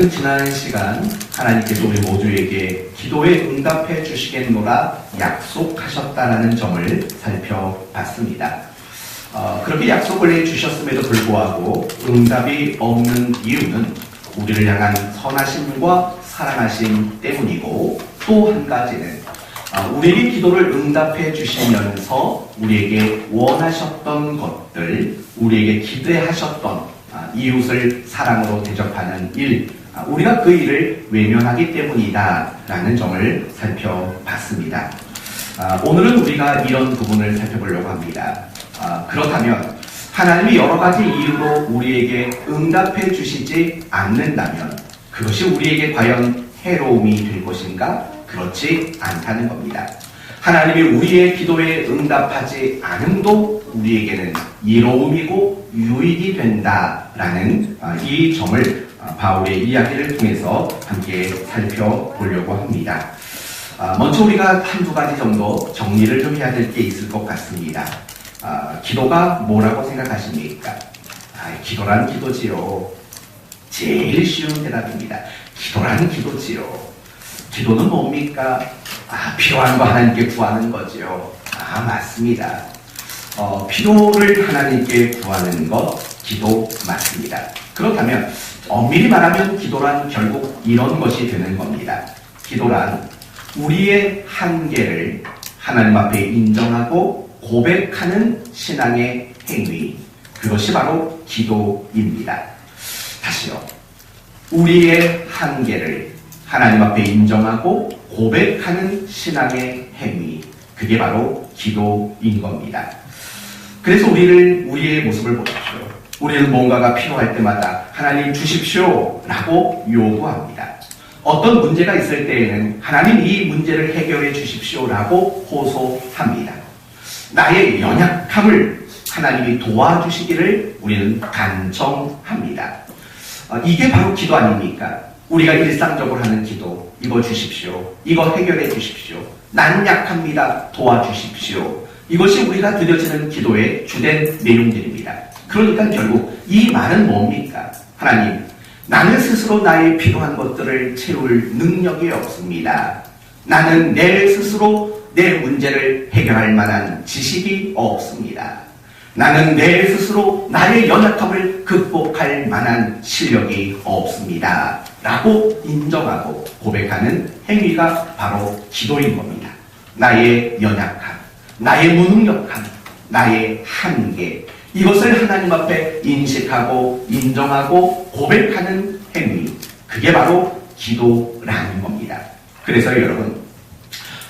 지난 시간 하나님께서 우리 모두에게 기도에 응답해 주시겠노라 약속하셨다라는 점을 살펴봤습니다. 그렇게 약속을 해주셨음에도 불구하고 응답이 없는 이유는 우리를 향한 선하심과 사랑하심 때문이고, 또 한 가지는 우리에게 기도를 응답해 주시면서 우리에게 원하셨던 것들, 우리에게 기대하셨던 이웃을 사랑으로 대접하는 일, 우리가 그 일을 외면하기 때문이다라는 점을 살펴봤습니다. 오늘은 우리가 이런 부분을 살펴보려고 합니다. 그렇다면 하나님이 여러 가지 이유로 우리에게 응답해 주시지 않는다면 그것이 우리에게 과연 해로움이 될 것인가? 그렇지 않다는 겁니다. 하나님이 우리의 기도에 응답하지 않음도 우리에게는 이로움이고 유익이 된다라는 이 점을 바울의 이야기를 통해서 함께 살펴보려고 합니다. 먼저 우리가 한두 가지 정도 정리를 좀 해야 될 게 있을 것 같습니다. 기도가 뭐라고 생각하십니까? 기도란 기도지요. 제일 쉬운 대답입니다. 기도란 기도지요. 기도는 뭡니까? 필요한 거 하나님께 구하는 거지요. 맞습니다. 필요를 하나님께 구하는 것, 기도 맞습니다. 그렇다면 엄밀히 말하면 기도란 결국 이런 것이 되는 겁니다. 기도란 우리의 한계를 하나님 앞에 인정하고 고백하는 신앙의 행위, 그것이 바로 기도입니다. 다시요. 우리의 한계를 하나님 앞에 인정하고 고백하는 신앙의 행위, 그게 바로 기도인 겁니다. 그래서 우리의 모습을 보십시오. 우리는 뭔가가 필요할 때마다 하나님 주십시오 라고 요구합니다. 어떤 문제가 있을 때에는 하나님 이 문제를 해결해 주십시오 라고 호소합니다. 나의 연약함을 하나님이 도와주시기를 우리는 간청합니다. 이게 바로 기도 아닙니까? 우리가 일상적으로 하는 기도, 이거 주십시오, 이거 해결해 주십시오, 난 약합니다, 도와주십시오. 이것이 우리가 드려지는 기도의 주된 내용들입니다. 그러니까 결국 이 말은 뭡니까? 하나님, 나는 스스로 나의 필요한 것들을 채울 능력이 없습니다. 나는 내 스스로 내 문제를 해결할 만한 지식이 없습니다. 나는 내 스스로 나의 연약함을 극복할 만한 실력이 없습니다. 라고 인정하고 고백하는 행위가 바로 기도인 겁니다. 나의 연약함, 나의 무능력함, 나의 한계, 이것을 하나님 앞에 인식하고 인정하고 고백하는 행위, 그게 바로 기도라는 겁니다. 그래서 여러분,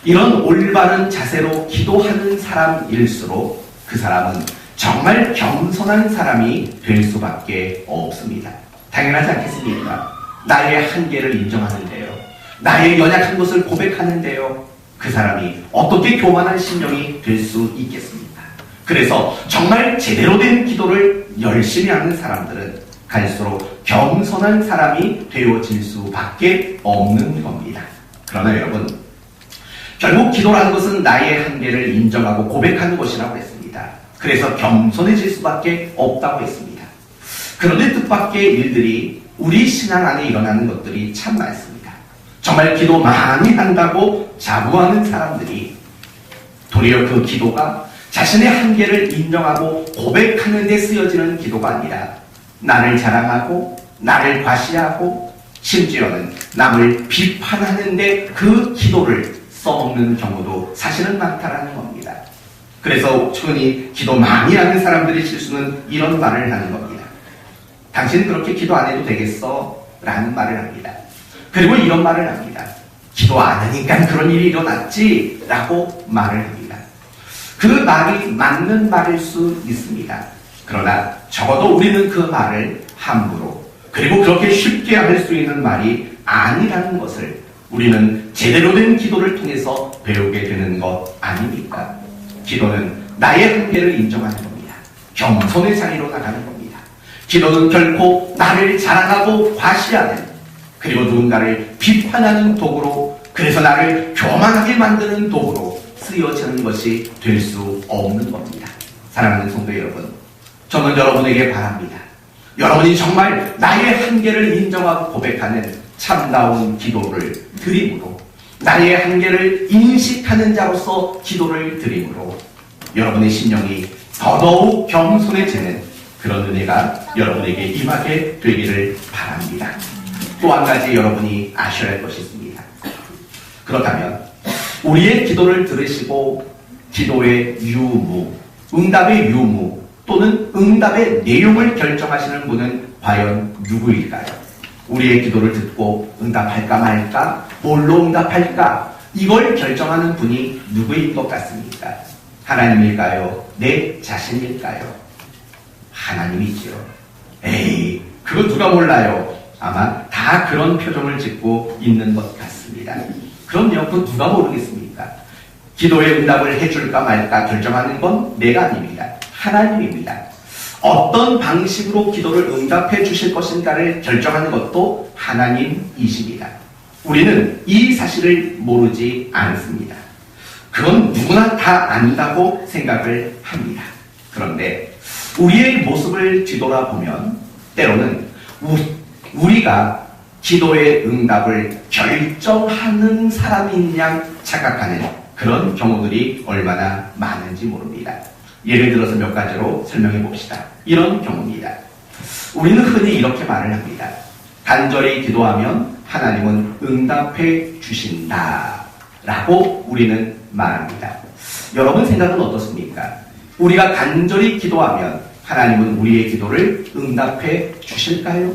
이런 올바른 자세로 기도하는 사람일수록 그 사람은 정말 겸손한 사람이 될 수밖에 없습니다. 당연하지 않겠습니까? 나의 한계를 인정하는데요, 나의 연약한 것을 고백하는데요, 그 사람이 어떻게 교만한 심령이 될 수 있겠습니까? 그래서 정말 제대로 된 기도를 열심히 하는 사람들은 갈수록 겸손한 사람이 되어질 수밖에 없는 겁니다. 그러나 여러분, 결국 기도라는 것은 나의 한계를 인정하고 고백하는 것이라고 했습니다. 그래서 겸손해질 수밖에 없다고 했습니다. 그런데 뜻밖의 일들이 우리 신앙 안에 일어나는 것들이 참 많습니다. 정말 기도 많이 한다고 자부하는 사람들이 도리어 그 기도가 자신의 한계를 인정하고 고백하는 데 쓰여지는 기도가 아니라 나를 자랑하고 나를 과시하고 심지어는 남을 비판하는 데 그 기도를 써먹는 경우도 사실은 많다라는 겁니다. 그래서 흔히 기도 많이 하는 사람들의 실수는 이런 말을 하는 겁니다. 당신 그렇게 기도 안 해도 되겠어? 라는 말을 합니다. 그리고 이런 말을 합니다. 기도 안 하니까 그런 일이 일어났지? 라고 말을 합니다. 그 말이 맞는 말일 수 있습니다. 그러나 적어도 우리는 그 말을 함부로, 그리고 그렇게 쉽게 할 수 있는 말이 아니라는 것을 우리는 제대로 된 기도를 통해서 배우게 되는 것 아닙니까? 기도는 나의 한계를 인정하는 겁니다. 겸손의 자리로 나가는 겁니다. 기도는 결코 나를 자랑하고 과시하는, 그리고 누군가를 비판하는 도구로, 그래서 나를 교만하게 만드는 도구로 쓰여지는 것이 될 수 없는 겁니다. 사랑하는 성도 여러분, 저는 여러분에게 바랍니다. 여러분이 정말 나의 한계를 인정하고 고백하는 참다운 기도를 드림으로, 나의 한계를 인식하는 자로서 기도를 드림으로 여러분의 심령이 더더욱 겸손해지는 그런 은혜가 여러분에게 임하게 되기를 바랍니다. 또 한 가지 여러분이 아셔야 할 것이 있습니다. 그렇다면 우리의 기도를 들으시고 기도의 유무, 응답의 유무 또는 응답의 내용을 결정하시는 분은 과연 누구일까요? 우리의 기도를 듣고 응답할까 말까, 뭘로 응답할까, 이걸 결정하는 분이 누구일 것 같습니까? 하나님일까요? 내 자신일까요? 하나님이지요. 에이, 그거 누가 몰라요? 아마 다 그런 표정을 짓고 있는 것 같습니다. 그럼요, 그거 누가 모르겠습니까? 기도의 응답을 해줄까 말까 결정하는 건 내가 아닙니다. 하나님입니다. 어떤 방식으로 기도를 응답해 주실 것인가를 결정하는 것도 하나님이십니다. 우리는 이 사실을 모르지 않습니다. 그건 누구나 다 안다고 생각을 합니다. 그런데 우리의 모습을 뒤돌아보면 때로는 우리가 기도의 응답을 결정하는 사람인 양 착각하는 그런 경우들이 얼마나 많은지 모릅니다. 예를 들어서 몇 가지로 설명해 봅시다. 이런 경우입니다. 우리는 흔히 이렇게 말을 합니다. 간절히 기도하면 하나님은 응답해 주신다 라고 우리는 말합니다. 여러분 생각은 어떻습니까? 우리가 간절히 기도하면 하나님은 우리의 기도를 응답해 주실까요?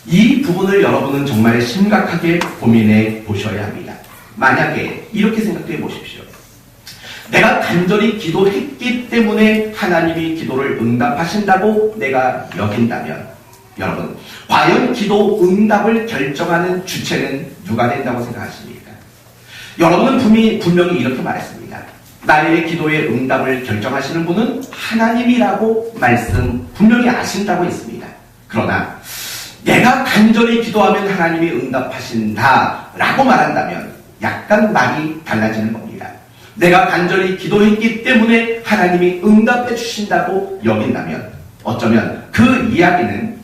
이 부분을 여러분은 정말 심각하게 고민해 보셔야 합니다. 만약에 이렇게 생각해 보십시오. 내가 간절히 기도했기 때문에 하나님이 기도를 응답하신다고 내가 여긴다면 여러분, 과연 기도 응답을 결정하는 주체는 누가 된다고 생각하십니까? 여러분은 분명히 이렇게 말했습니다. 나의 기도의 응답을 결정하시는 분은 하나님이라고 분명히 아신다고 했습니다. 그러나 내가 간절히 기도하면 하나님이 응답하신다 라고 말한다면 약간 말이 달라지는 겁니다. 내가 간절히 기도했기 때문에 하나님이 응답해 주신다고 여긴다면 어쩌면 그 이야기는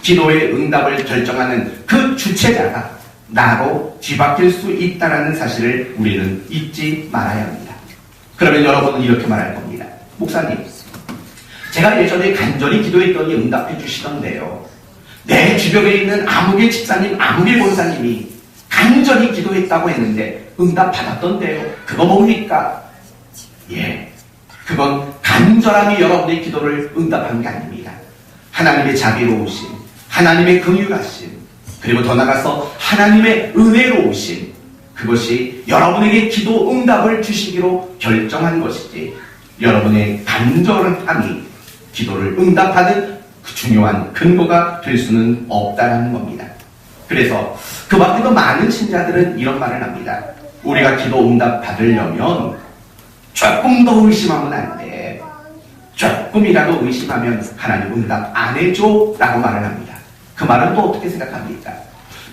기도의 응답을 결정하는 그 주체자가 나로 뒤바뀔 수 있다는 사실을 우리는 잊지 말아야 합니다. 그러면 여러분은 이렇게 말할 겁니다. 목사님, 제가 예전에 간절히 기도했더니 응답해 주시던데요. 내 주변에 있는 아무개 집사님, 아무개 권사님이 간절히 기도했다고 했는데 응답 받았던데요. 그거 뭡니까? 예, 그건 간절함이 여러분의 기도를 응답한 게 아닙니다. 하나님의 자비로우심, 하나님의 긍휼하심, 그리고 더 나아가서 하나님의 은혜로우심, 그것이 여러분에게 기도 응답을 주시기로 결정한 것이지 여러분의 간절함이 기도를 응답하는 그 중요한 근거가 될 수는 없다는 겁니다. 그래서 그 밖에도 많은 신자들은 이런 말을 합니다. 우리가 기도 응답 받으려면 조금 더 의심하면 안 돼. 조금이라도 의심하면 하나님 응답 안 해줘 라고 말을 합니다. 그 말은 또 어떻게 생각합니까?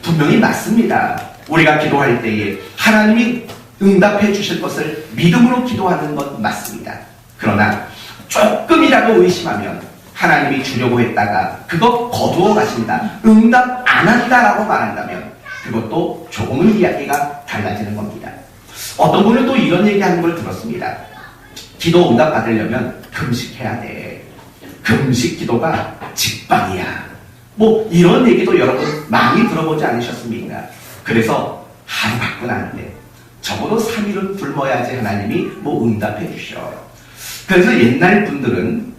분명히 맞습니다. 우리가 기도할 때에 하나님이 응답해 주실 것을 믿음으로 기도하는 건 맞습니다. 그러나 조금이라도 의심하면 하나님이 주려고 했다가 그거 거두어 가신다, 응답 안 한다라고 말한다면 그것도 조금은 이야기가 달라지는 겁니다. 어떤 분은 또 이런 얘기하는 걸 들었습니다. 기도 응답 받으려면 금식해야 돼. 금식 기도가 직방이야. 뭐 이런 얘기도 여러분 많이 들어보지 않으셨습니까? 그래서 하루 받고 나는데 적어도 3일은 굶어야지 하나님이 뭐 응답해 주셔. 그래서 옛날 분들은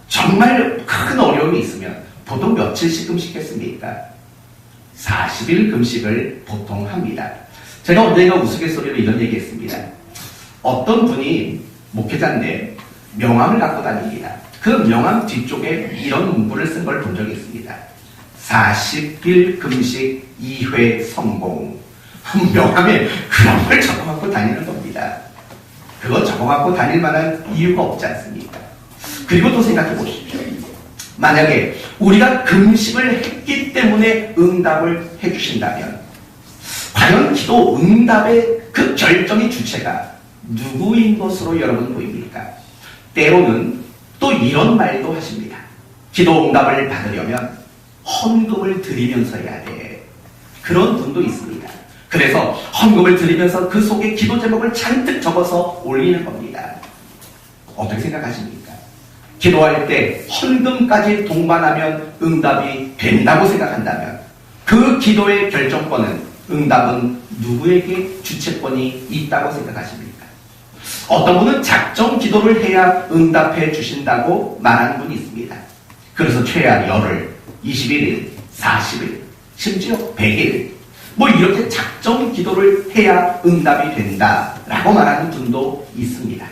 정말 큰 어려움이 있으면 보통 며칠씩 금식했습니까? 40일 금식을 보통 합니다. 제가 언젠가 우스갯소리로 이런 얘기했습니다. 어떤 분이 목회자인데 명함을 갖고 다닙니다. 그 명함 뒤쪽에 이런 문구를 쓴 걸 본 적이 있습니다. 40일 금식 2회 성공. 명함에 그런 걸 적어갖고 다니는 겁니다. 그거 적어갖고 다닐 만한 이유가 없지 않습니까? 그리고 또 생각해 보십시오. 만약에 우리가 금식을 했기 때문에 응답을 해주신다면 과연 기도 응답의 그 결정의 주체가 누구인 것으로 여러분 보입니까? 때로는 또 이런 말도 하십니다. 기도 응답을 받으려면 헌금을 드리면서 해야 돼. 그런 분도 있습니다. 그래서 헌금을 드리면서 그 속에 기도 제목을 잔뜩 적어서 올리는 겁니다. 어떻게 생각하십니까? 기도할 때 헌금까지 동반하면 응답이 된다고 생각한다면 그 기도의 결정권은, 응답은 누구에게 주체권이 있다고 생각하십니까? 어떤 분은 작정 기도를 해야 응답해 주신다고 말하는 분이 있습니다. 그래서 최하 열흘, 21일, 40일, 심지어 100일 이렇게 작정 기도를 해야 응답이 된다라고 말하는 분도 있습니다.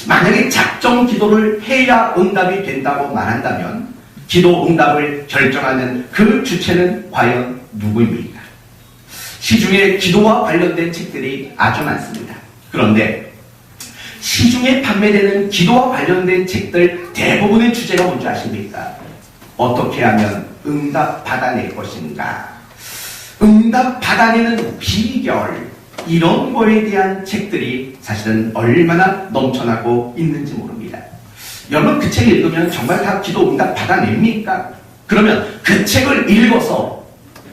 만약에 작정 기도를 해야 응답이 된다고 말한다면 기도 응답을 결정하는 그 주체는 과연 누구입니까? 시중에 기도와 관련된 책들이 아주 많습니다. 그런데 시중에 판매되는 기도와 관련된 책들 대부분의 주제가 뭔지 아십니까? 어떻게 하면 응답 받아낼 것인가? 응답 받아내는 비결, 이런 거에 대한 책들이 사실은 얼마나 넘쳐나고 있는지 모릅니다. 여러분 그 책 읽으면 정말 다 기도 응답 받아냅니까? 그러면 그 책을 읽어서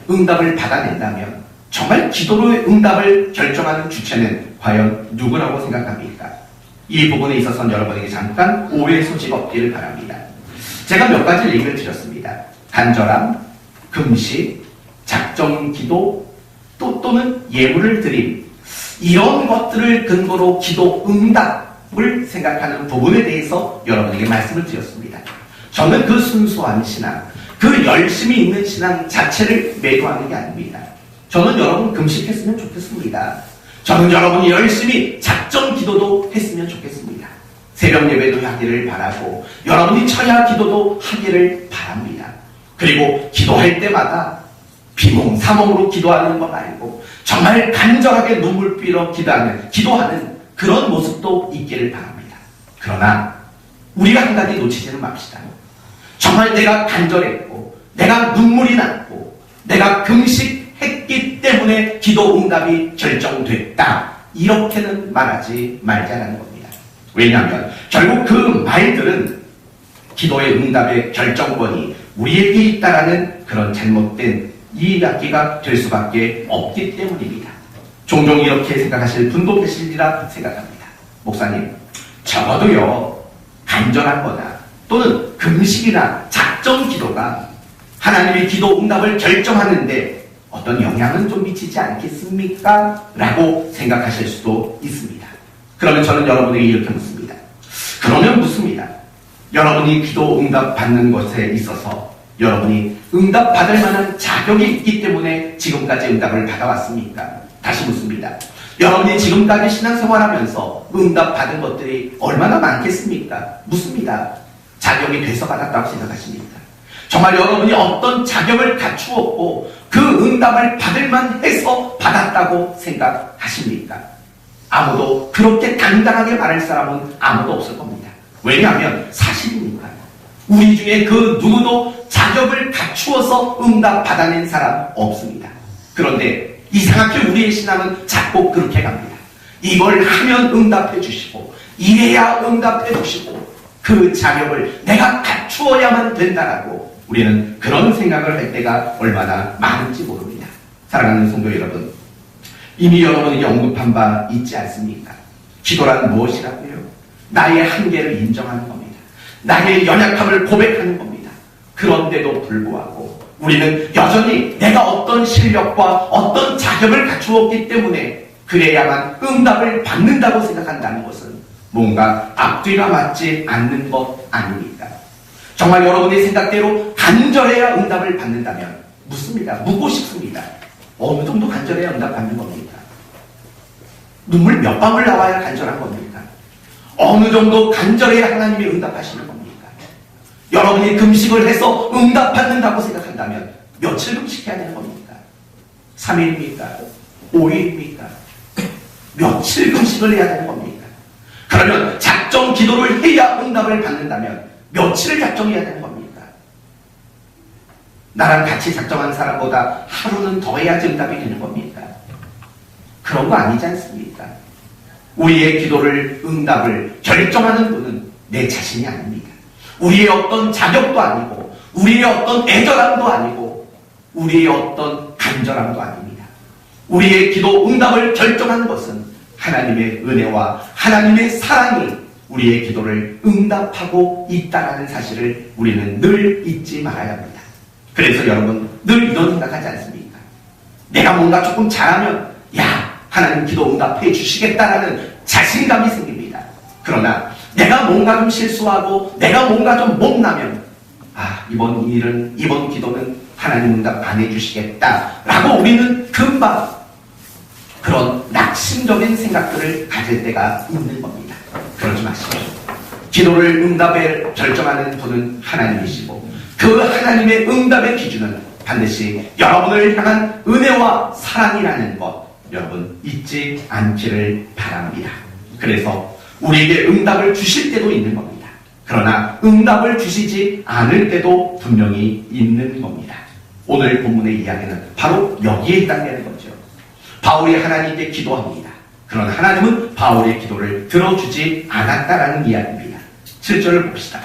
응답을 받아낸다면 정말 기도로의 응답을 결정하는 주체는 과연 누구라고 생각합니까? 이 부분에 있어서는 여러분에게 잠깐 오해 소지 없기를 바랍니다. 제가 몇 가지 얘기를 드렸습니다. 간절함, 금식, 작정 기도, 또는 예물을 드림, 이런 것들을 근거로 기도 응답을 생각하는 부분에 대해서 여러분에게 말씀을 드렸습니다. 저는 그 순수한 신앙, 그 열심히 있는 신앙 자체를 매도하는 게 아닙니다. 저는 여러분 금식했으면 좋겠습니다. 저는 여러분이 열심히 작정 기도도 했으면 좋겠습니다. 새벽 예배도 하기를 바라고 여러분이 철야 기도도 하기를 바랍니다. 그리고 기도할 때마다 비몽사몽으로 기도하는 거 말고 정말 간절하게 눈물 빌어 기도하는 그런 모습도 있기를 바랍니다. 그러나 우리가 한 가지 놓치지는 맙시다. 정말 내가 간절했고 내가 눈물이 났고 내가 금식했기 때문에 기도 응답이 결정됐다, 이렇게는 말하지 말자라는 겁니다. 왜냐하면 결국 그 말들은 기도의 응답의 결정권이 우리에게 있다라는 그런 잘못된 이야기가 될 수밖에 없기 때문입니다. 종종 이렇게 생각하실 분도 계시리라 생각합니다. 목사님, 적어도요 간절한 거나 또는 금식이나 작정 기도가 하나님의 기도 응답을 결정하는데 어떤 영향은 좀 미치지 않겠습니까? 라고 생각하실 수도 있습니다. 그러면 저는 여러분에게 이렇게 묻습니다. 그러면 묻습니다. 여러분이 기도 응답 받는 것에 있어서 여러분이 응답 받을 만한 자격이 있기 때문에 지금까지 응답을 받아왔습니까? 다시 묻습니다. 여러분이 지금까지 신앙생활하면서 응답 받은 것들이 얼마나 많겠습니까? 묻습니다. 자격이 돼서 받았다고 생각하십니까? 정말 여러분이 어떤 자격을 갖추었고 그 응답을 받을 만해서 받았다고 생각하십니까? 아무도 그렇게 당당하게 말할 사람은 아무도 없을 겁니다. 왜냐하면 사실이니까요. 우리 중에 그 누구도 자격을 갖추어서 응답 받아낸 사람 없습니다. 그런데 이상하게 우리의 신앙은 자꾸 그렇게 갑니다. 이걸 하면 응답해 주시고 이래야 응답해 주시고 그 자격을 내가 갖추어야만 된다라고 우리는 그런 생각을 할 때가 얼마나 많은지 모릅니다. 사랑하는 성도 여러분, 이미 여러분에게 언급한 바 있지 않습니까? 기도란 무엇이라고요? 나의 한계를 인정하는 겁니다. 나의 연약함을 고백하는 겁니다. 그런데도 불구하고 우리는 여전히 내가 어떤 실력과 어떤 자격을 갖추었기 때문에 그래야만 응답을 받는다고 생각한다는 것은 뭔가 앞뒤가 맞지 않는 것 아닙니까? 정말 여러분의 생각대로 간절해야 응답을 받는다면 묻습니다. 묻고 싶습니다. 어느 정도 간절해야 응답 받는 겁니까? 눈물 몇 방울 나와야 간절한 겁니까? 어느 정도 간절해야 하나님이 응답하시는 겁니까? 여러분이 금식을 해서 응답받는다고 생각한다면 며칠 금식해야 되는 겁니까? 3일입니까? 5일입니까? 며칠 금식을 해야 되는 겁니까? 그러면 작정 기도를 해야 응답을 받는다면 며칠을 작정해야 되는 겁니까? 나랑 같이 작정한 사람보다 하루는 더 해야지 응답이 되는 겁니까? 그런 거 아니지 않습니까? 우리의 기도를, 응답을 결정하는 분은 내 자신이 아닙니다. 우리의 어떤 자격도 아니고 우리의 어떤 애절함도 아니고 우리의 어떤 간절함도 아닙니다. 우리의 기도 응답을 결정하는 것은 하나님의 은혜와 하나님의 사랑이 우리의 기도를 응답하고 있다는 사실을 우리는 늘 잊지 말아야 합니다. 그래서 여러분 늘 이런 생각하지 않습니까? 내가 뭔가 조금 잘하면 하나님 기도 응답해 주시겠다라는 자신감이 생깁니다. 그러나 내가 뭔가 좀 실수하고 내가 뭔가 좀 못나면 이번 기도는 하나님 응답 안 해주시겠다라고 우리는 금방 그런 낙심적인 생각들을 가질 때가 있는 겁니다. 그러지 마십시오. 기도를 응답에 결정하는 분은 하나님이시고 그 하나님의 응답의 기준은 반드시 여러분을 향한 은혜와 사랑이라는 것 여러분 잊지 않기를 바랍니다. 그래서 우리에게 응답을 주실 때도 있는 겁니다. 그러나 응답을 주시지 않을 때도 분명히 있는 겁니다. 오늘 본문의 이야기는 바로 여기에 해당되는 거죠. 바울이 하나님께 기도합니다. 그러나 하나님은 바울의 기도를 들어주지 않았다라는 이야기입니다. 7절을 봅시다.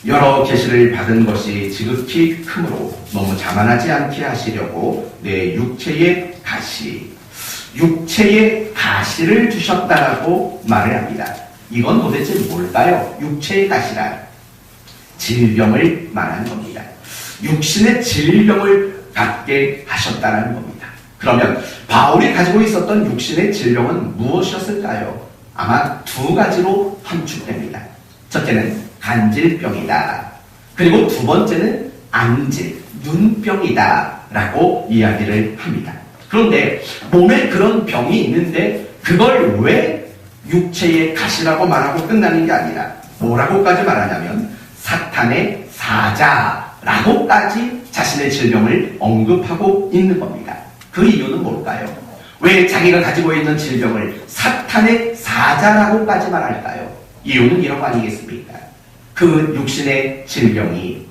여러 계시를 받은 것이 지극히 크므로 너무 자만하지 않게 하시려고 내 육체의 가시를 주셨다라고 말을 합니다. 이건 도대체 뭘까요? 육체의 가시란 질병을 말하는 겁니다. 육신의 질병을 갖게 하셨다는 겁니다. 그러면 바울이 가지고 있었던 육신의 질병은 무엇이었을까요? 아마 두 가지로 함축됩니다. 첫째는 간질병이다. 그리고 두 번째는 안질, 눈병이다 라고 이야기를 합니다. 그런데 몸에 그런 병이 있는데 그걸 왜 육체의 가시라고 말하고 끝나는 게 아니라 뭐라고까지 말하냐면 사탄의 사자라고까지 자신의 질병을 언급하고 있는 겁니다. 그 이유는 뭘까요? 왜 자기가 가지고 있는 질병을 사탄의 사자라고까지 말할까요? 이유는 이런 거 아니겠습니까? 그 육신의 질병이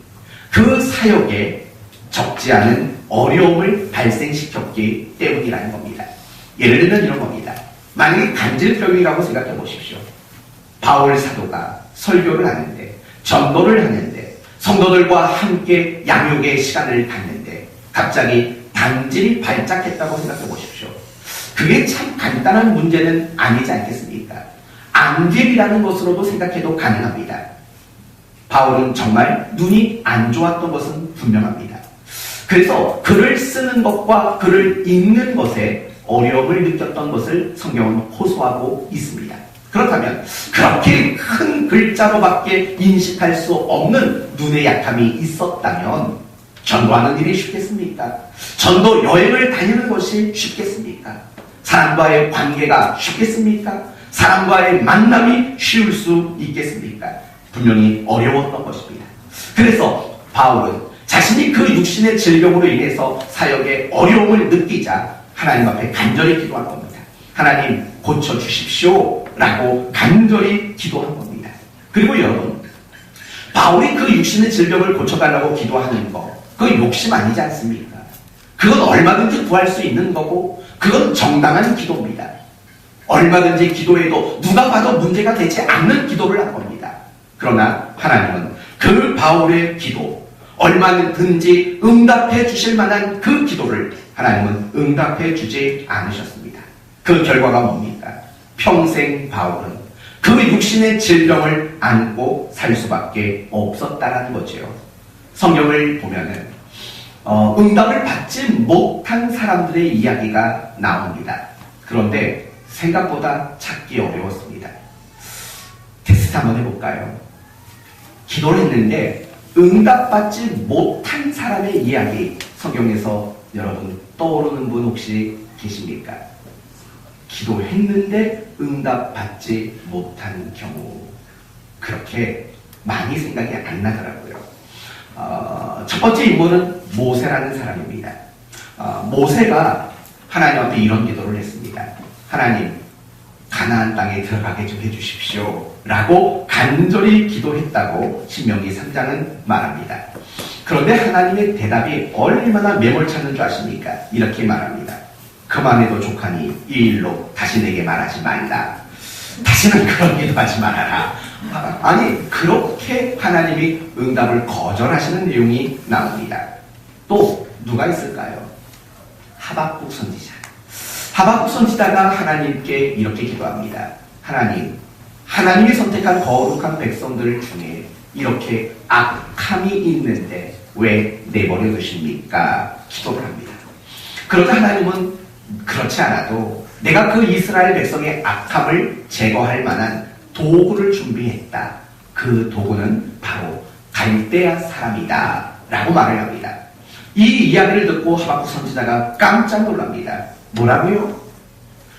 그 사역에 적지 않은 어려움을 발생시켰기 때문이라는 겁니다. 예를 들면 이런 겁니다. 만약에 간질병이라고 생각해 보십시오. 바울 사도가 설교를 하는데 전도를 하는데 성도들과 함께 양육의 시간을 갖는데 갑자기 단질이 발작했다고 생각해 보십시오. 그게 참 간단한 문제는 아니지 않겠습니까? 안질이라는 것으로도 생각해도 가능합니다. 바울은 정말 눈이 안 좋았던 것은 분명합니다. 그래서 글을 쓰는 것과 글을 읽는 것에 어려움을 느꼈던 것을 성경은 호소하고 있습니다. 그렇다면 그렇게 큰 글자로밖에 인식할 수 없는 눈의 약함이 있었다면 전도하는 일이 쉽겠습니까? 전도 여행을 다니는 것이 쉽겠습니까? 사람과의 관계가 쉽겠습니까? 사람과의 만남이 쉬울 수 있겠습니까? 분명히 어려웠던 것입니다. 그래서 바울은 자신이 그 육신의 질병으로 인해서 사역에 어려움을 느끼자 하나님 앞에 간절히 기도한 겁니다. 하나님 고쳐주십시오 라고 간절히 기도한 겁니다. 그리고 여러분 바울이 그 육신의 질병을 고쳐달라고 기도하는 거 그건 욕심 아니지 않습니까? 그건 얼마든지 구할 수 있는 거고 그건 정당한 기도입니다. 얼마든지 기도해도 누가 봐도 문제가 되지 않는 기도를 한 겁니다. 그러나 하나님은 그 바울의 기도 얼마든지 응답해 주실 만한 그 기도를 하나님은 응답해 주지 않으셨습니다. 그 결과가 뭡니까? 평생 바울은 그 육신의 질병을 안고 살 수밖에 없었다는 거죠. 성경을 보면은 응답을 받지 못한 사람들의 이야기가 나옵니다. 그런데 생각보다 찾기 어려웠습니다. 테스트 한번 해볼까요? 기도를 했는데 응답받지 못한 사람의 이야기 성경에서 여러분 떠오르는 분 혹시 계십니까? 기도했는데 응답받지 못한 경우 그렇게 많이 생각이 안 나더라고요. 첫 번째 인물은 모세라는 사람입니다. 모세가 하나님 앞에 이런 기도를 했습니다. 하나님 가나안 땅에 들어가게 좀 해주십시오 라고 간절히 기도했다고 신명기 3장은 말합니다. 그런데 하나님의 대답이 얼마나 매몰찼는 줄 아십니까? 이렇게 말합니다. 그만해도 족하니 이 일로 다시 내게 말하지 말라. 다시는 그런 기도하지 말아라. 아니, 그렇게 하나님이 응답을 거절하시는 내용이 나옵니다. 또 누가 있을까요? 하박국 선지자. 하박국 선지자가 하나님께 이렇게 기도합니다. 하나님, 하나님이 선택한 거룩한 백성들 중에 이렇게 악함이 있는데 왜 내버려 두십니까? 기도를 합니다. 그러자 하나님은 그렇지 않아도 내가 그 이스라엘 백성의 악함을 제거할 만한 도구를 준비했다. 그 도구는 바로 갈대아 사람이다. 라고 말을 합니다. 이 이야기를 듣고 하박국 선지자가 깜짝 놀랍니다. 뭐라고요?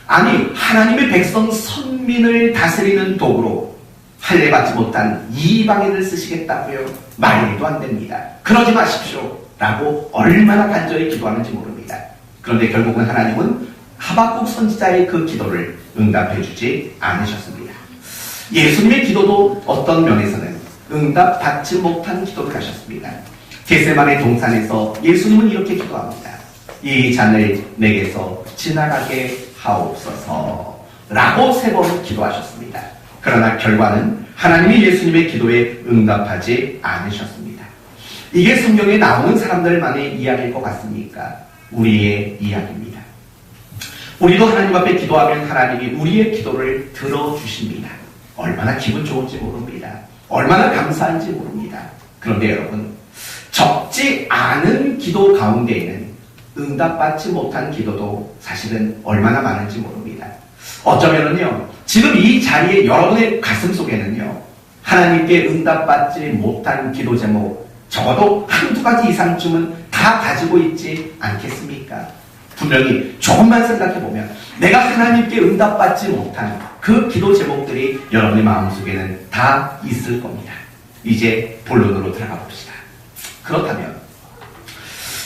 아니, 하나님의 백성 선민을 다스리는 도구로 할례받지 못한 이방인을 쓰시겠다고요? 말도 안 됩니다. 그러지 마십시오. 라고 얼마나 간절히 기도하는지 모릅니다. 그런데 결국은 하나님은 하박국 선지자의 그 기도를 응답해 주지 않으셨습니다. 예수님의 기도도 어떤 면에서는 응답받지 못한 기도를 하셨습니다. 겟세마네 동산에서 예수님은 이렇게 기도합니다. 이 잔을 내게서 지나가게 하옵소서 라고 3번 기도하셨습니다. 그러나 결과는 하나님이 예수님의 기도에 응답하지 않으셨습니다. 이게 성경에 나오는 사람들만의 이야기일 것 같습니까? 우리의 이야기입니다. 우리도 하나님 앞에 기도하면 하나님이 우리의 기도를 들어주십니다. 얼마나 기분 좋은지 모릅니다. 얼마나 감사한지 모릅니다. 그런데 여러분, 적지 않은 기도 가운데에는 응답받지 못한 기도도 사실은 얼마나 많은지 모릅니다. 어쩌면은요, 지금 이 자리에 여러분의 가슴 속에는요, 하나님께 응답받지 못한 기도 제목 적어도 1-2가지 이상쯤은 다 가지고 있지 않겠습니까? 분명히 조금만 생각해보면 내가 하나님께 응답받지 못한 그 기도 제목들이 여러분의 마음속에는 다 있을 겁니다. 이제 본론으로 들어가 봅시다. 그렇다면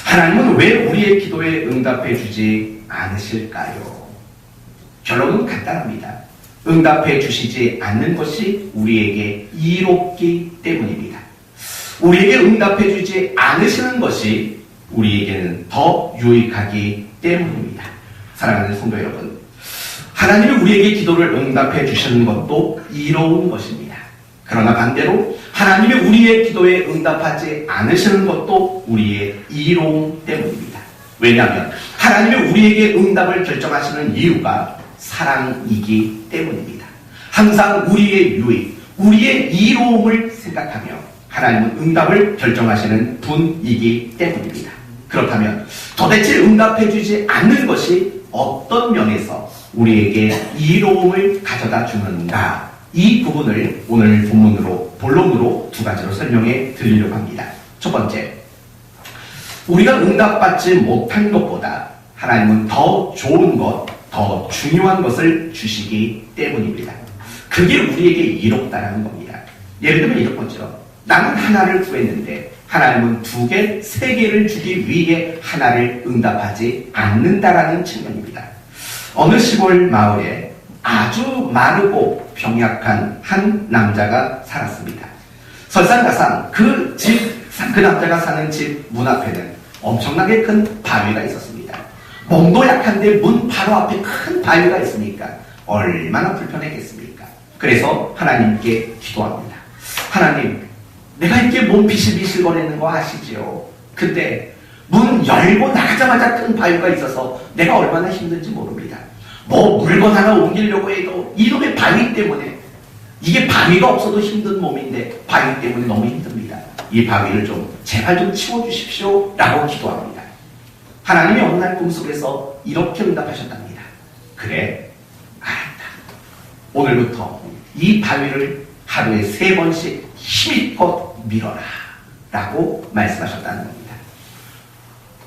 하나님은 왜 우리의 기도에 응답해 주지 않으실까요? 결론은 간단합니다. 응답해 주시지 않는 것이 우리에게 이롭기 때문입니다. 우리에게 응답해 주지 않으시는 것이 우리에게는 더 유익하기 때문입니다. 사랑하는 성도 여러분, 하나님이 우리에게 기도를 응답해 주시는 것도 이로운 것입니다. 그러나 반대로 하나님이 우리의 기도에 응답하지 않으시는 것도 우리의 이로움 때문입니다. 왜냐하면 하나님이 우리에게 응답을 결정하시는 이유가 사랑이기 때문입니다. 항상 우리의 유익, 우리의 이로움을 생각하며 하나님은 응답을 결정하시는 분이기 때문입니다. 그렇다면 도대체 응답해 주지 않는 것이 어떤 면에서 우리에게 이로움을 가져다 주는가? 이 부분을 오늘 본론으로 2가지로 설명해 드리려고 합니다. 첫 번째, 우리가 응답받지 못한 것보다 하나님은 더 좋은 것, 더 중요한 것을 주시기 때문입니다. 그게 우리에게 이롭다는 겁니다. 예를 들면 이런 거죠. 나는 하나를 구했는데 하나님은 2개, 3개를 주기 위해 하나를 응답하지 않는다라는 측면입니다. 어느 시골 마을에 아주 마르고 병약한 한 남자가 살았습니다. 설상가상 그 남자가 사는 집 문 앞에는 엄청나게 큰 바위가 있었습니다. 몸도 약한데 문 바로 앞에 큰 바위가 있으니까 얼마나 불편했겠습니까? 그래서 하나님께 기도합니다. 하나님, 내가 이렇게 몸 비실비실거리는 거 아시죠? 근데 문 열고 나가자마자 큰 바위가 있어서 내가 얼마나 힘든지 모릅니다. 뭐 물건 하나 옮기려고 해도 이놈의 바위 때문에, 이게 바위가 없어도 힘든 몸인데 바위 때문에 너무 힘듭니다. 이 바위를 좀 제발 좀 치워주십시오 라고 기도합니다. 하나님이 어느 날 꿈속에서 이렇게 응답하셨답니다. 그래, 알았다. 오늘부터 이 바위를 하루에 3번씩 힘껏 밀어라 라고 말씀하셨다는 겁니다.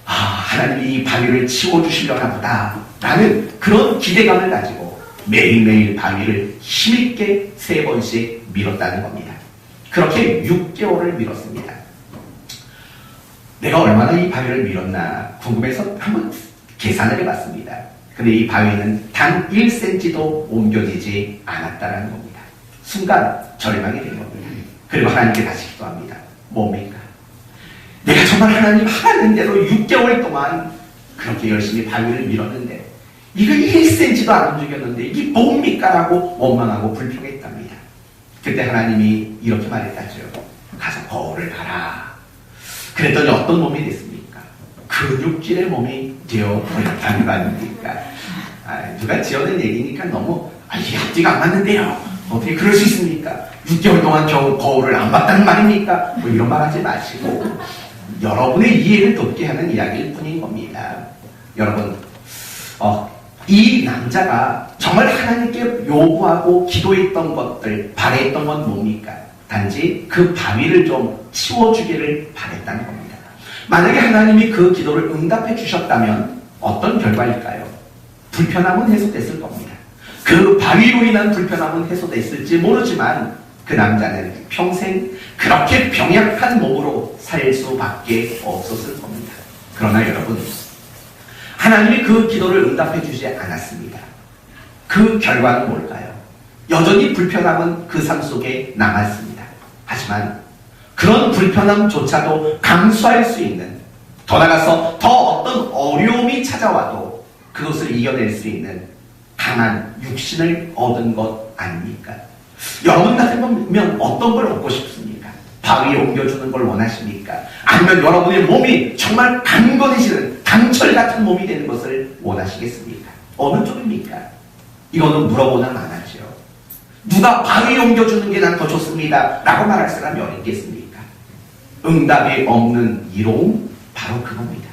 하나님이 이 바위를 치워주시려나 보다 라는 그런 기대감을 가지고 매일매일 바위를 힘있게 3번씩 밀었다는 겁니다. 그렇게 6개월을 밀었습니다. 내가 얼마나 이 바위를 밀었나 궁금해서 한번 계산을 해봤습니다. 근데 이 바위는 단 1cm도 옮겨지지 않았다는 겁니다. 순간 절망이 된 겁니다. 그리고 하나님께 다시 기도합니다. 뭡니까? 내가 정말 하나님 하라는 대로 6개월 동안 그렇게 열심히 바위를 밀었는데 이거 1cm도 안 움직였는데 이게 뭡니까? 라고 원망하고 불평했답니다. 그때 하나님이 이렇게 말했다죠. 가서 거울을 봐라. 그랬더니 어떤 몸이 됐습니까? 근육질의 몸이 되어버렸다는 거 아닙니까? 누가 지어낸 얘기니까 너무 이게 앞뒤가 안 맞는데요. 어떻게 그럴 수 있습니까? 6개월 동안 겨우 거울을 안 봤다는 말입니까? 뭐 이런 말 하지 마시고 여러분의 이해를 돕게 하는 이야기일 뿐인 겁니다. 여러분, 이 남자가 정말 하나님께 요구하고 기도했던 것들, 바랬던 건 뭡니까? 단지 그 바위를 좀 치워주기를 바랬다는 겁니다. 만약에 하나님이 그 기도를 응답해 주셨다면 어떤 결과일까요? 불편함은 해소됐을 겁니다. 그 바위로 인한 불편함은 해소됐을지 모르지만 그 남자는 평생 그렇게 병약한 몸으로 살 수밖에 없었을 겁니다. 그러나 여러분, 하나님이 그 기도를 응답해 주지 않았습니다. 그 결과는 뭘까요? 여전히 불편함은 그 삶 속에 남았습니다. 하지만 그런 불편함조차도 감수할 수 있는, 더 나아가서 더 어떤 어려움이 찾아와도 그것을 이겨낼 수 있는 강한 육신을 얻은 것 아닙니까? 여러분 같으면 어떤 걸 얻고 싶습니까? 바위에 옮겨주는 걸 원하십니까? 아니면 여러분의 몸이 정말 강건해지는 강철 같은 몸이 되는 것을 원하시겠습니까? 어느 쪽입니까? 이거는 물어보나 마나죠. 누가 바위에 옮겨주는 게 난 더 좋습니다 라고 말할 사람이 어디 있겠습니까? 응답이 없는 이로움, 바로 그겁니다.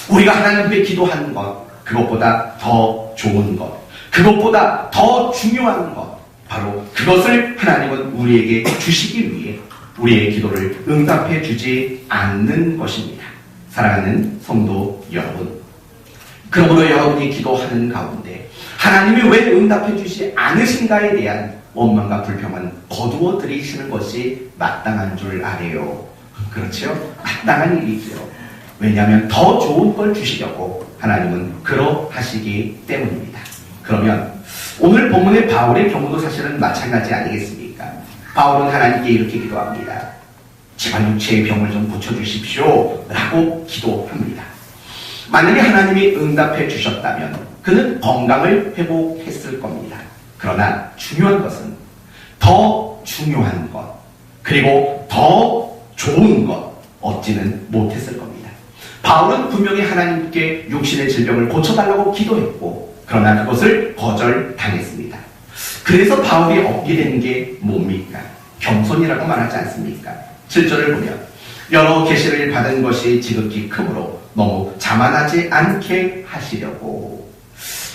우리가 하나님께 기도하는 것, 그것보다 더 좋은 것, 그것보다 더 중요한 것, 바로 그것을 하나님은 우리에게 주시기 위해 우리의 기도를 응답해 주지 않는 것입니다. 사랑하는 성도 여러분, 그러므로 여러분이 기도하는 가운데 하나님이 왜 응답해 주지 않으신가에 대한 원망과 불평은 거두어 드리시는 것이 마땅한 줄 아래요. 그렇죠? 마땅한 일이죠. 왜냐하면 더 좋은 걸 주시려고 하나님은 그러하시기 때문입니다. 그러면 오늘 본문의 바울의 경우도 사실은 마찬가지 아니겠습니까? 바울은 하나님께 이렇게 기도합니다. 제발 육체의 병을 좀 고쳐주십시오 라고 기도합니다. 만약에 하나님이 응답해 주셨다면 그는 건강을 회복했을 겁니다. 그러나 중요한 것은 더 중요한 것, 그리고 더 좋은 것 얻지는 못했을 겁니다. 바울은 분명히 하나님께 육신의 질병을 고쳐달라고 기도했고, 그러나 그것을 거절당했습니다. 그래서 바울이 얻게 된 게 뭡니까? 겸손이라고 말하지 않습니까? 7절을 보면 여러 계시를 받은 것이 지극히 크므로 너무 자만하지 않게 하시려고.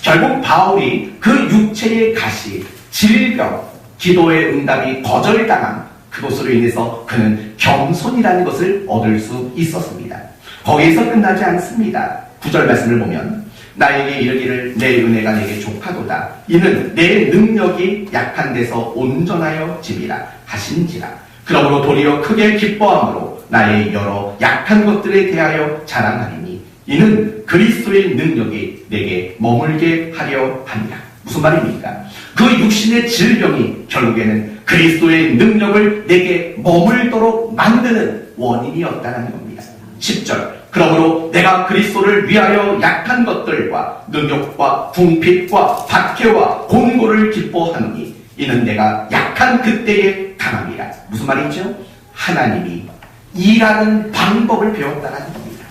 결국 바울이 그 육체의 가시, 질병, 기도의 응답이 거절당함, 그것으로 인해서 그는 겸손이라는 것을 얻을 수 있었습니다. 거기에서 끝나지 않습니다. 9절 말씀을 보면 나에게 이르기를 내 은혜가 내게 족하도다. 이는 내 능력이 약한 데서 온전하여 짐이라 하신지라. 그러므로 도리어 크게 기뻐함으로 나의 여러 약한 것들에 대하여 자랑하리니 이는 그리스도의 능력이 내게 머물게 하려 함이라. 무슨 말입니까? 그 육신의 질병이 결국에는 그리스도의 능력을 내게 머물도록 만드는 원인이었다는 겁니다. 10절 그러므로 내가 그리스도를 위하여 약한 것들과 능욕과 궁핍과 박해와 곤고를 기뻐하노니 이는 내가 약한 그때에 강함이라. 무슨 말이죠? 하나님이 일하는 방법을 배웠다는 겁니다.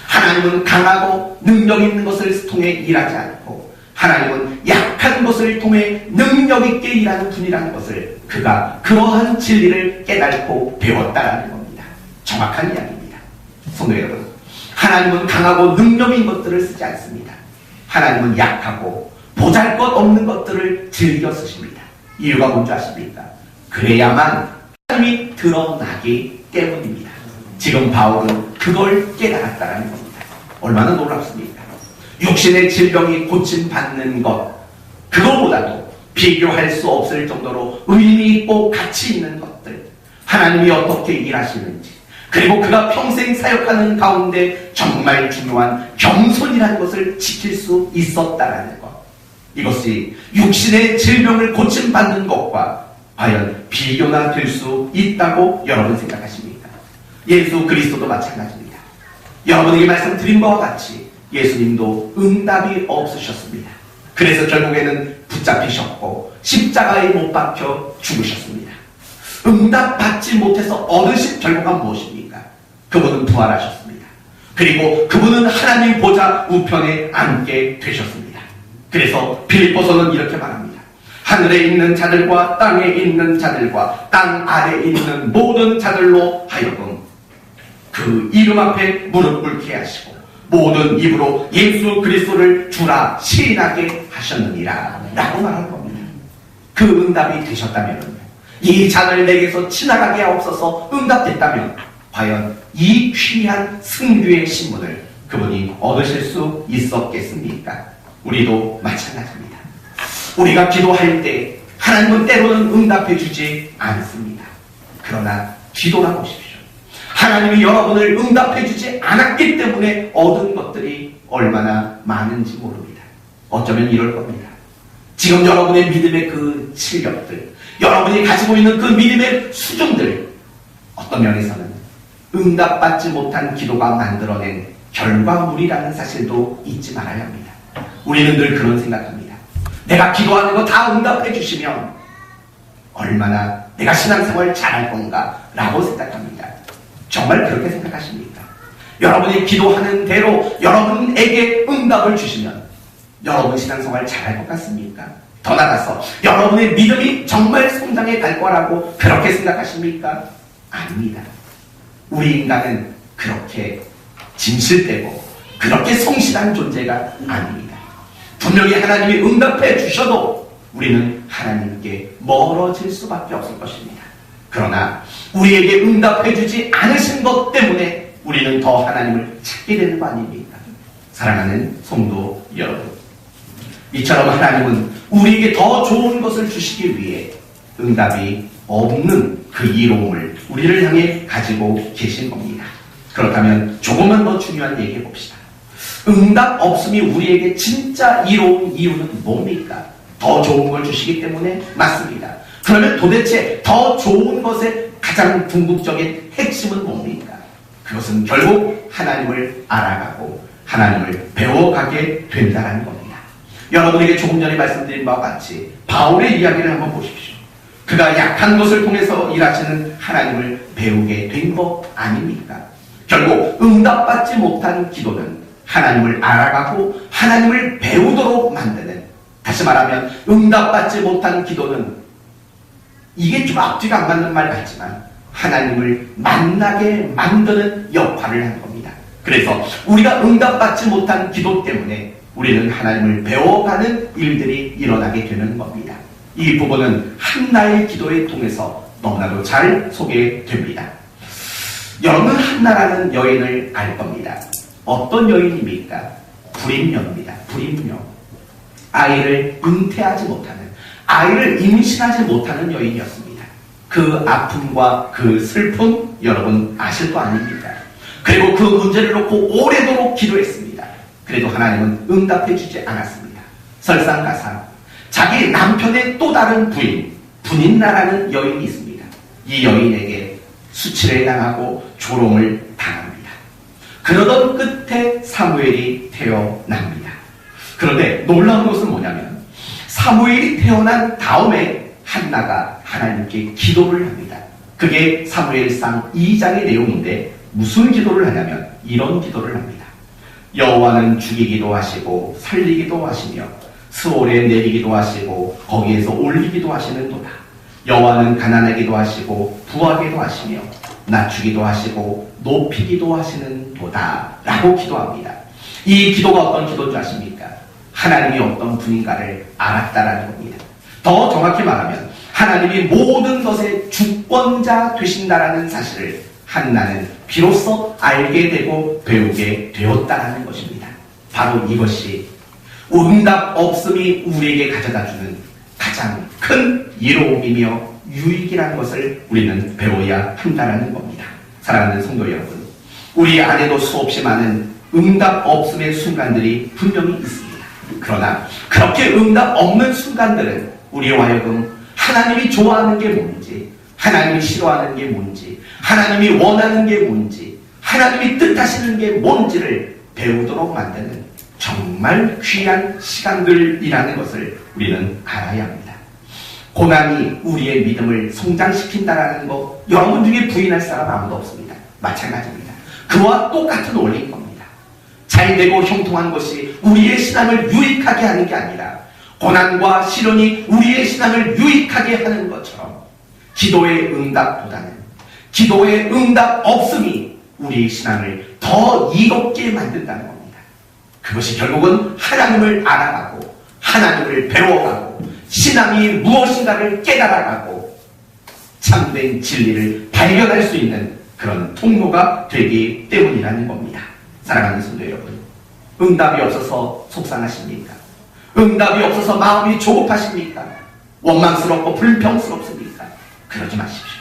하나님은 강하고 능력 있는 것을 통해 일하지 않고 하나님은 약한 것을 통해 능력 있게 일하는 분이라는 것을 그가 그러한 진리를 깨닫고 배웠다는 겁니다. 정확한 이야기입니다. 성도 여러분, 하나님은 강하고 능력 있는 것들을 쓰지 않습니다. 하나님은 약하고 보잘것없는 것들을 즐겨 쓰십니다. 이유가 뭔지 아십니까? 그래야만 하나님이 드러나기 때문입니다. 지금 바울은 그걸 깨달았다는 겁니다. 얼마나 놀랍습니까? 육신의 질병이 고침받는 것, 그것보다도 비교할 수 없을 정도로 의미 있고 가치 있는 것들, 하나님이 어떻게 일하시는지, 그리고 그가 평생 사역하는 가운데 정말 중요한 겸손이라는 것을 지킬 수 있었다라는 것, 이것이 육신의 질병을 고침받는 것과 과연 비교나 될 수 있다고 여러분 생각하십니까? 예수 그리스도도 마찬가지입니다. 여러분에게 말씀드린 바와 같이 예수님도 응답이 없으셨습니다. 그래서 결국에는 붙잡히셨고 십자가에 못 박혀 죽으셨습니다. 응답받지 못해서 얻으신 결과가 무엇입니까? 그분은 부활하셨습니다. 그리고 그분은 하나님 보좌 우편에 앉게 되셨습니다. 그래서 빌립보서는 이렇게 말합니다. 하늘에 있는 자들과 땅에 있는 자들과 땅 아래에 있는 모든 자들로 하여금 그 이름 앞에 무릎 꿇게 하시고 모든 입으로 예수 그리스도를 주라 시인하게 하셨느니라 라고 말하는 겁니다. 그 응답이 되셨다면, 이 잔을 내게서 지나가게 하옵소서 응답됐다면 과연 이 귀한 승류의 신문을 그분이 얻으실 수 있었겠습니까? 우리도 마찬가지입니다. 우리가 기도할 때 하나님은 때로는 응답해 주지 않습니다. 그러나 뒤돌아보십시오. 하나님이 여러분을 응답해 주지 않았기 때문에 얻은 것들이 얼마나 많은지 모릅니다. 어쩌면 이럴 겁니다. 지금 여러분의 믿음의 그 실력들, 여러분이 가지고 있는 그 믿음의 수준들, 어떤 면에서는 응답받지 못한 기도가 만들어낸 결과물이라는 사실도 잊지 말아야 합니다. 우리는 늘 그런 생각합니다. 내가 기도하는 거 다 응답해 주시면 얼마나 내가 신앙생활 잘할 건가 라고 생각합니다. 정말 그렇게 생각하십니까? 여러분이 기도하는 대로 여러분에게 응답을 주시면 여러분 신앙생활 잘할 것 같습니까? 더 나아가서 여러분의 믿음이 정말 성장해 갈 거라고 그렇게 생각하십니까? 아닙니다. 우리 인간은 그렇게 진실되고 그렇게 성실한 존재가 아닙니다. 분명히 하나님이 응답해 주셔도 우리는 하나님께 멀어질 수밖에 없을 것입니다. 그러나 우리에게 응답해 주지 않으신 것 때문에 우리는 더 하나님을 찾게 되는 거 아닙니까? 사랑하는 성도 여러분, 이처럼 하나님은 우리에게 더 좋은 것을 주시기 위해 응답이 없는 그 이로움을 우리를 향해 가지고 계신 겁니다. 그렇다면 조금만 더 중요한 얘기해 봅시다. 응답 없음이 우리에게 진짜 이로운 이유는 뭡니까? 더 좋은 걸 주시기 때문에 맞습니다. 그러면 도대체 더 좋은 것의 가장 궁극적인 핵심은 뭡니까? 그것은 결국 하나님을 알아가고 하나님을 배워가게 된다는 겁니다. 여러분에게 조금 전에 말씀드린 바와 같이 바울의 이야기를 한번 보십시오. 그가 약한 것을 통해서 일하시는 하나님을 배우게 된 것 아닙니까? 결국 응답받지 못한 기도는 하나님을 알아가고 하나님을 배우도록 만드는, 다시 말하면 응답받지 못한 기도는, 이게 좀 앞뒤가 안 맞는 말 같지만 하나님을 만나게 만드는 역할을 하는 겁니다. 그래서 우리가 응답받지 못한 기도 때문에 우리는 하나님을 배워가는 일들이 일어나게 되는 겁니다. 이 부분은 한나의 기도를 통해서 너무나도 잘 소개됩니다. 여러분, 한나라는 여인을 알 겁니다. 어떤 여인입니까? 불임녀입니다. 불임녀. 아이를 잉태하지 못하는, 아이를 임신하지 못하는 여인이었습니다. 그 아픔과 그 슬픔 여러분 아실 거 아닙니까? 그리고 그 문제를 놓고 오래도록 기도했습니다. 그래도 하나님은 응답해 주지 않았습니다. 설상가상 자기 남편의 또 다른 부인 분인나라는 여인이 있습니다. 이 여인에게 수치를 당하고 조롱을 당합니다. 그러던 끝에 사무엘이 태어납니다. 그런데 놀라운 것은 뭐냐면 사무엘이 태어난 다음에 한나가 하나님께 기도를 합니다. 그게 사무엘상 2장의 내용인데 무슨 기도를 하냐면 이런 기도를 합니다. 여호와는 죽이기도 하시고 살리기도 하시며 스올에 내리기도 하시고 거기에서 올리기도 하시는도다. 여호와는 가난하기도 하시고 부하기도 하시며 낮추기도 하시고 높이기도 하시는도다 라고 기도합니다. 이 기도가 어떤 기도인지 아십니까? 하나님이 어떤 분인가를 알았다라는 겁니다. 더 정확히 말하면 하나님이 모든 것의 주권자 되신다라는 사실을 한나는 비로소 알게 되고 배우게 되었다라는 것입니다. 바로 이것이 응답 없음이 우리에게 가져다주는 가장 큰 이로움이며 유익이라는 것을 우리는 배워야 한다는 겁니다. 사랑하는 성도 여러분, 우리 안에도 수없이 많은 응답 없음의 순간들이 분명히 있습니다. 그러나 그렇게 응답 없는 순간들은 우리와 하여금 하나님이 좋아하는 게 뭔지, 하나님이 싫어하는 게 뭔지, 하나님이 원하는 게 뭔지, 하나님이 뜻하시는 게 뭔지를 배우도록 만드는 정말 귀한 시간들이라는 것을 우리는 알아야 합니다. 고난이 우리의 믿음을 성장시킨다라는 거 여러분 중에 부인할 사람 아무도 없습니다. 마찬가지입니다. 그와 똑같은 원리인 겁니다. 잘되고 형통한 것이 우리의 신앙을 유익하게 하는 게 아니라 고난과 시련이 우리의 신앙을 유익하게 하는 것처럼 기도의 응답보다는 기도의 응답 없음이 우리의 신앙을 더 이롭게 만든다는 겁니다. 그것이 결국은 하나님을 알아가고 하나님을 배워가고 신앙이 무엇인가를 깨달아가고 참된 진리를 발견할 수 있는 그런 통로가 되기 때문이라는 겁니다. 사랑하는 성도 여러분, 응답이 없어서 속상하십니까? 응답이 없어서 마음이 조급하십니까? 원망스럽고 불평스럽습니까? 그러지 마십시오.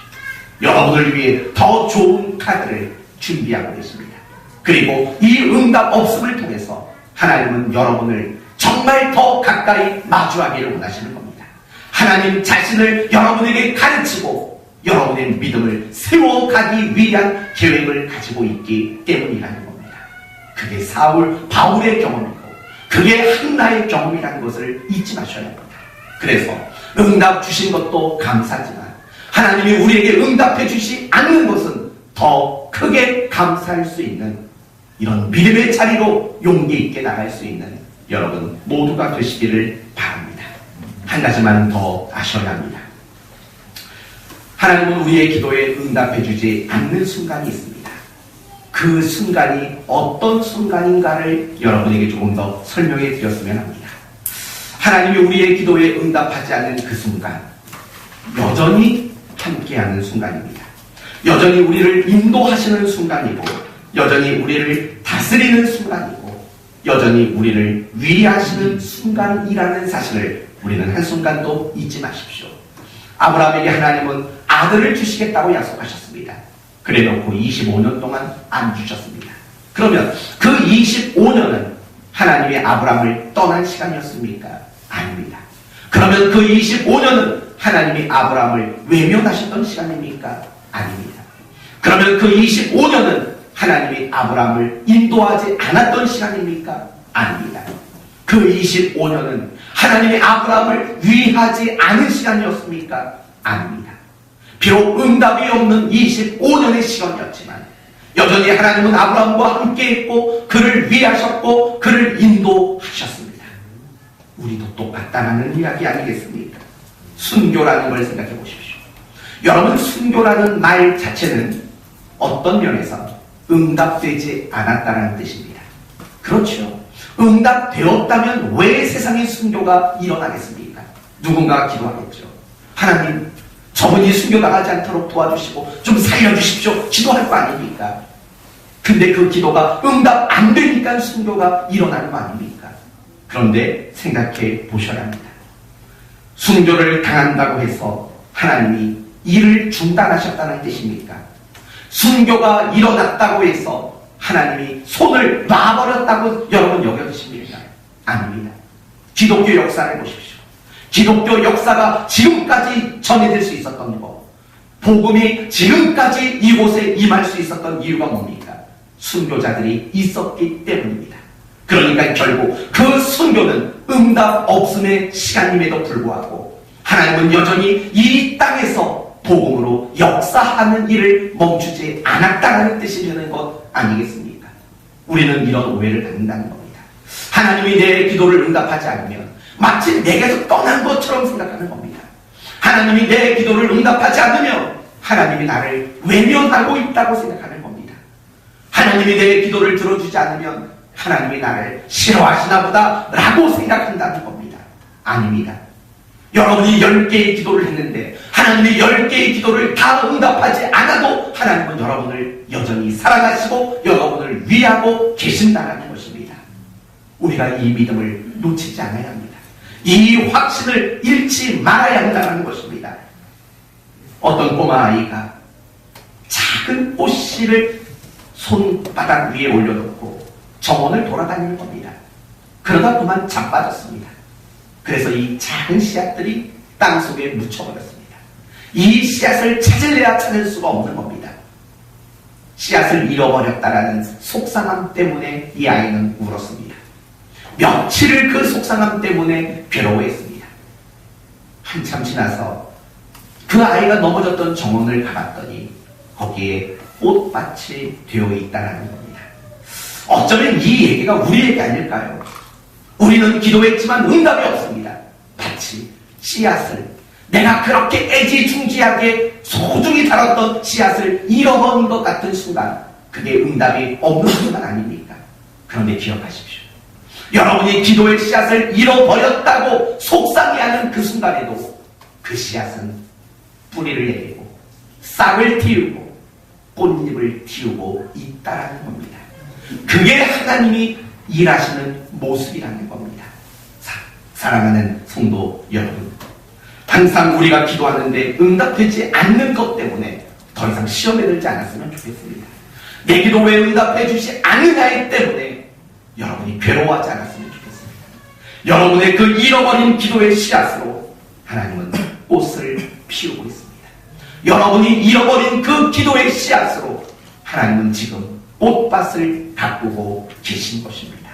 여러분을 위해 더 좋은 카드를 준비하고 계십니다. 그리고 이 응답 없음을 통해서 하나님은 여러분을 정말 더 가까이 마주하기를 원하시는 겁니다. 하나님 자신을 여러분에게 가르치고 여러분의 믿음을 세워가기 위한 계획을 가지고 있기 때문이라는 겁니다. 그게 바울의 경험이고 그게 한나의 경험이라는 것을 잊지 마셔야 합니다. 그래서 응답 주신 것도 감사하지만 하나님이 우리에게 응답해 주시 않는 것은 더 크게 감사할 수 있는 이런 믿음의 자리로 용기 있게 나갈 수 있는 여러분 모두가 되시기를 바랍니다. 한 가지만 더 아셔야 합니다. 하나님은 우리의 기도에 응답해 주지 않는 순간이 있습니다. 그 순간이 어떤 순간인가를 여러분에게 조금 더 설명해 드렸으면 합니다. 하나님이 우리의 기도에 응답하지 않는 그 순간, 여전히 함께하는 순간입니다. 여전히 우리를 인도하시는 순간이고, 여전히 우리를 다스리는 순간이고, 여전히 우리를 위하시는 순간이라는 사실을 우리는 한순간도 잊지 마십시오. 아브라함에게 하나님은 아들을 주시겠다고 약속하셨습니다. 그래놓고 25년 동안 안 주셨습니다. 그러면 그 25년은 하나님이 아브라함을 떠난 시간이었습니까? 아닙니다. 그러면 그 25년은 하나님이 아브라함을 외면하셨던 시간입니까? 아닙니다. 그러면 그 25년은 하나님이 아브라함을 인도하지 않았던 시간입니까? 아닙니다. 그 25년은 하나님이 아브라함을 위하지 않은 시간이었습니까? 아닙니다. 비록 응답이 없는 25년의 시간이었지만 여전히 하나님은 아브라함과 함께했고 그를 위하셨고 그를 인도하셨습니다. 우리도 똑같다는 이야기 아니겠습니까? 순교라는 걸 생각해 보십시오. 여러분, 순교라는 말 자체는 어떤 면에서 응답되지 않았다는 뜻입니다. 그렇죠. 응답되었다면 왜 세상에 순교가 일어나겠습니까? 누군가가 기도하겠죠. 하나님, 저분이 순교당하지 않도록 도와주시고 좀 살려주십시오. 기도할 거 아닙니까? 근데 그 기도가 응답 안 되니까 순교가 일어나는 거 아닙니까? 그런데 생각해 보셔야 합니다. 순교를 당한다고 해서 하나님이 일을 중단하셨다는 뜻입니까? 순교가 일어났다고 해서 하나님이 손을 놔버렸다고 여러분 여겨지십니까? 아닙니다. 기독교 역사를 보십시오. 기독교 역사가 지금까지 전해질 수 있었던 것, 복음이 지금까지 이곳에 임할 수 있었던 이유가 뭡니까? 순교자들이 있었기 때문입니다. 그러니까 결국 그 순교는 응답 없음의 시간임에도 불구하고 하나님은 여전히 이 땅에서 복음으로 역사하는 일을 멈추지 않았다는 뜻이 되는 것 아니겠습니까? 우리는 이런 오해를 갖는다는 겁니다. 하나님이 내 기도를 응답하지 않으면 마치 내게서 떠난 것처럼 생각하는 겁니다. 하나님이 내 기도를 응답하지 않으면 하나님이 나를 외면하고 있다고 생각하는 겁니다. 하나님이 내 기도를 들어주지 않으면 하나님이 나를 싫어하시나 보다 라고 생각한다는 겁니다. 아닙니다. 여러분이 10개의 기도를 했는데 하나님이 10개의 기도를 다 응답하지 않아도 하나님은 여러분을 여전히 사랑하시고 여러분을 위하고 계신다는 것입니다. 우리가 이 믿음을 놓치지 않아야 합니다. 이 확신을 잃지 말아야 한다는 것입니다. 어떤 꼬마 아이가 작은 꽃씨를 손바닥 위에 올려놓고 정원을 돌아다니는 겁니다. 그러다 그만 자빠졌습니다. 그래서 이 작은 씨앗들이 땅속에 묻혀버렸습니다. 이 씨앗을 찾을래야 찾을 수가 없는 겁니다. 씨앗을 잃어버렸다라는 속상함 때문에 이 아이는 울었습니다. 며칠을 그 속상함 때문에 괴로워했습니다. 한참 지나서 그 아이가 넘어졌던 정원을 가봤더니 거기에 꽃밭이 되어 있다는 겁니다. 어쩌면 이 얘기가 우리에게 아닐까요? 우리는 기도했지만 응답이 없습니다. 마치 씨앗을, 내가 그렇게 애지중지하게 소중히 다뤘던 씨앗을 잃어버린 것 같은 순간, 그게 응답이 없는 순간 아닙니까? 그런데 기억하십시오. 여러분이 기도의 씨앗을 잃어버렸다고 속상해하는 그 순간에도 그 씨앗은 뿌리를 내리고 싹을 틔우고 꽃잎을 틔우고 있다라는 겁니다. 그게 하나님이 일하시는 모습이라는 겁니다. 사랑하는 성도 여러분, 항상 우리가 기도하는데 응답되지 않는 것 때문에 더 이상 시험에 들지 않았으면 좋겠습니다. 내 기도 왜 응답해 주지 않느냐에 때문에 여러분이 괴로워하지 않았으면 좋겠습니다. 여러분의 그 잃어버린 기도의 씨앗으로 하나님은 꽃을 피우고 있습니다. 여러분이 잃어버린 그 기도의 씨앗으로 하나님은 지금 꽃밭을 가꾸고 계신 것입니다.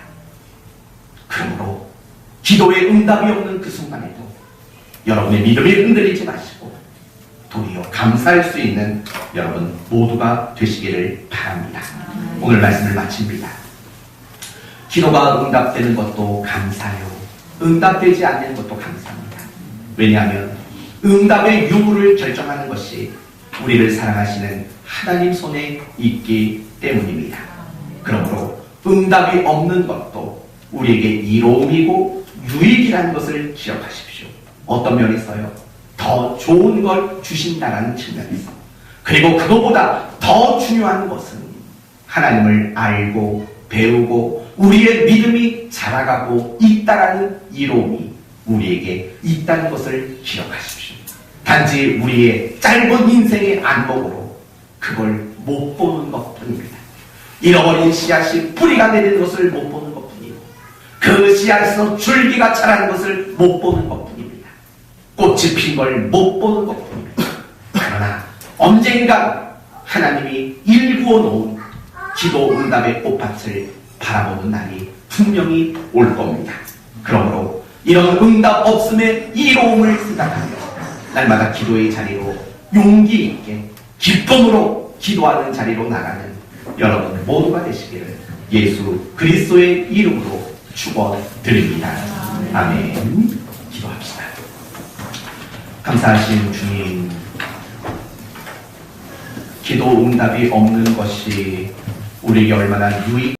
그러므로 기도에 응답이 없는 그 순간에도 여러분의 믿음이 흔들리지 마시고 도리어 감사할 수 있는 여러분 모두가 되시기를 바랍니다. 오늘 말씀을 마칩니다. 기도가 응답되는 것도 감사요. 응답되지 않는 것도 감사합니다. 왜냐하면 응답의 유무를 결정하는 것이 우리를 사랑하시는 하나님 손에 있기 때문입니다. 그러므로 응답이 없는 것도 우리에게 이로움이고 유익이라는 것을 기억하십시오. 어떤 면에서요? 더 좋은 걸 주신다라는 측면에서. 그리고 그거보다 더 중요한 것은 하나님을 알고 배우고 우리의 믿음이 자라가고 있다라는 이로움이 우리에게 있다는 것을 기억하십시오. 단지 우리의 짧은 인생의 안목으로 그걸 못 보는 것뿐입니다. 잃어버린 씨앗이 뿌리가 내리는 것을 못 보는 것뿐이고 그 씨앗에서 줄기가 자라는 것을 못 보는 것뿐입니다. 꽃이 핀 걸 못 보는 것뿐입니다. 그러나 언젠가 하나님이 일구어 놓은 기도 응답의 꽃밭을 바라보는 날이 분명히 올 겁니다. 그러므로 이런 응답 없음의 이로움을 생각하며 날마다 기도의 자리로 용기 있게 기쁨으로 기도하는 자리로 나가는 여러분 모두가 되시기를 예수 그리스도의 이름으로 축원드립니다. 아멘. 기도합시다. 감사하신 주님, 기도 응답이 없는 것이 우리에게 얼마나 유익